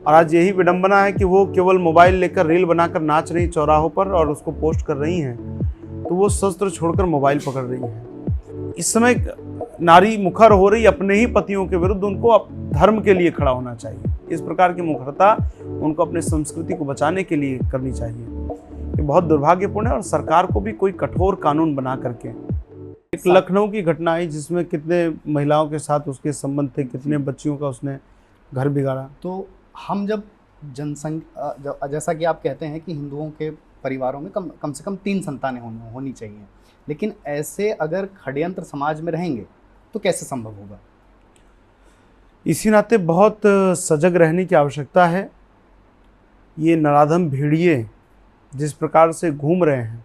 और आज यही विडंबना है कि वो केवल मोबाइल लेकर रील बनाकर नाच रही चौराहों पर और उसको पोस्ट कर रही हैं, तो वो शस्त्र छोड़कर मोबाइल पकड़ रही हैं। इस समय नारी मुखर हो रही अपने ही पतियों के विरुद्ध, उनको धर्म के लिए खड़ा होना चाहिए। इस प्रकार की मुखरता उनको अपनी संस्कृति को बचाने के लिए करनी चाहिए। ये बहुत दुर्भाग्यपूर्ण है और सरकार को भी कोई कठोर कानून बना करके। एक लखनऊ की घटना आई जिसमें कितने महिलाओं के साथ उसके संबंध थे, कितने बच्चियों का उसने घर बिगाड़ा। तो हम जब जनसंख्या, जैसा कि आप कहते हैं कि हिंदुओं के परिवारों में कम से कम 3 संतानें होनी चाहिए, लेकिन ऐसे अगर षड्यंत्र समाज में रहेंगे तो कैसे संभव होगा? इसी नाते बहुत सजग रहने की आवश्यकता है। ये नराधम भेड़िए जिस प्रकार से घूम रहे हैं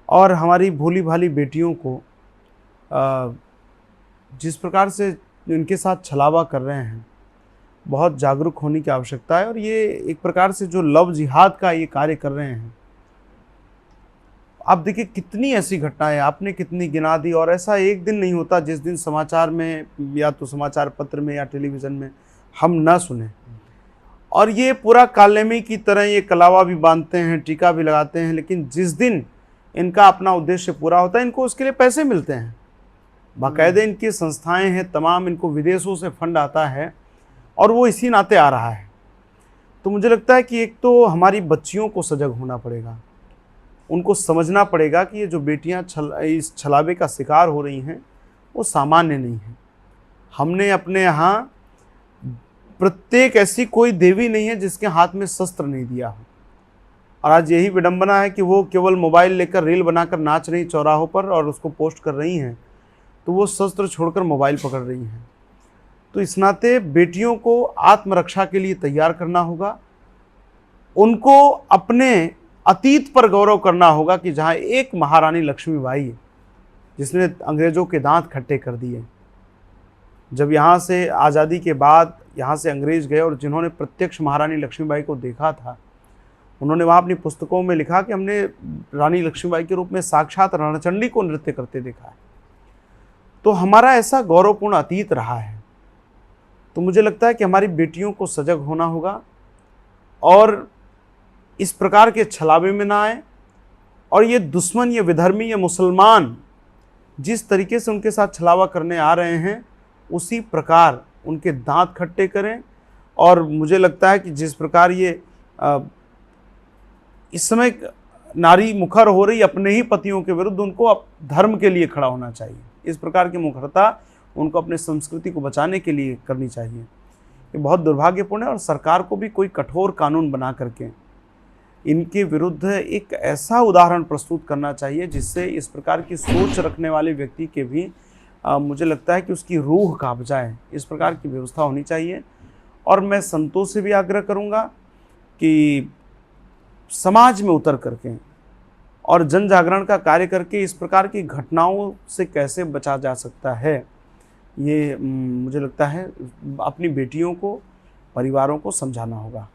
और हमारी भोली भाली बेटियों को जिस प्रकार से इनके साथ छलावा कर रहे हैं, बहुत जागरूक होने की आवश्यकता है। और ये एक प्रकार से जो लव जिहाद का ये कार्य कर रहे हैं, आप देखिए कितनी ऐसी घटनाएं आपने कितनी गिना दी, और ऐसा एक दिन नहीं होता जिस दिन समाचार में या तो समाचार पत्र में या टेलीविज़न में हम ना सुने। और ये पूरा कालेमी की तरह ये कलावा भी बांधते हैं, टीका भी लगाते हैं, लेकिन जिस दिन इनका अपना उद्देश्य पूरा होता है इनको उसके लिए पैसे मिलते हैं। बाकायदे इनकी संस्थाएं हैं तमाम, इनको विदेशों से फंड आता है और वो इसी नाते आ रहा है। तो मुझे लगता है कि एक तो हमारी बच्चियों को सजग होना पड़ेगा, उनको समझना पड़ेगा कि ये जो बेटियां इस छलावे का शिकार हो रही हैं वो सामान्य नहीं है। हमने अपने यहाँ प्रत्येक ऐसी कोई देवी नहीं है जिसके हाथ में शस्त्र नहीं दिया हो। और आज यही विडंबना है कि वो केवल मोबाइल लेकर रील बनाकर नाच रही चौराहों पर और उसको पोस्ट कर रही हैं, तो वो शस्त्र छोड़कर मोबाइल पकड़ रही हैं। तो इस नाते बेटियों को आत्मरक्षा के लिए तैयार करना होगा, उनको अपने अतीत पर गौरव करना होगा कि जहाँ एक महारानी लक्ष्मीबाई जिसने अंग्रेज़ों के दांत खट्टे कर दिए। जब यहाँ से आज़ादी के बाद यहाँ से अंग्रेज़ गए और जिन्होंने प्रत्यक्ष महारानी लक्ष्मीबाई को देखा था, उन्होंने वहाँ अपनी पुस्तकों में लिखा कि हमने रानी लक्ष्मीबाई के रूप में साक्षात रणचंडी को नृत्य करते देखा है। तो हमारा ऐसा गौरवपूर्ण अतीत रहा है। तो मुझे लगता है कि हमारी बेटियों को सजग होना होगा और इस प्रकार के छलावे में ना आए। और ये दुश्मन, ये विधर्मी, ये मुसलमान जिस तरीके से उनके साथ छलावा करने आ रहे हैं उसी प्रकार उनके दांत खट्टे करें। और मुझे लगता है कि जिस प्रकार ये इस समय नारी मुखर हो रही अपने ही पतियों के विरुद्ध, उनको धर्म के लिए खड़ा होना चाहिए। इस प्रकार की मुखरता उनको अपने संस्कृति को बचाने के लिए करनी चाहिए। ये बहुत दुर्भाग्यपूर्ण है और सरकार को भी कोई कठोर कानून बना करके इनके विरुद्ध एक ऐसा उदाहरण प्रस्तुत करना चाहिए जिससे इस प्रकार की सोच रखने वाले व्यक्ति के भी मुझे लगता है कि उसकी रूह कांप जाए। इस प्रकार की व्यवस्था होनी चाहिए। और मैं संतों से भी आग्रह करूंगा कि समाज में उतर करके और जन जागरण का कार्य करके इस प्रकार की घटनाओं से कैसे बचा जा सकता है, ये मुझे लगता है अपनी बेटियों को, परिवारों को समझाना होगा।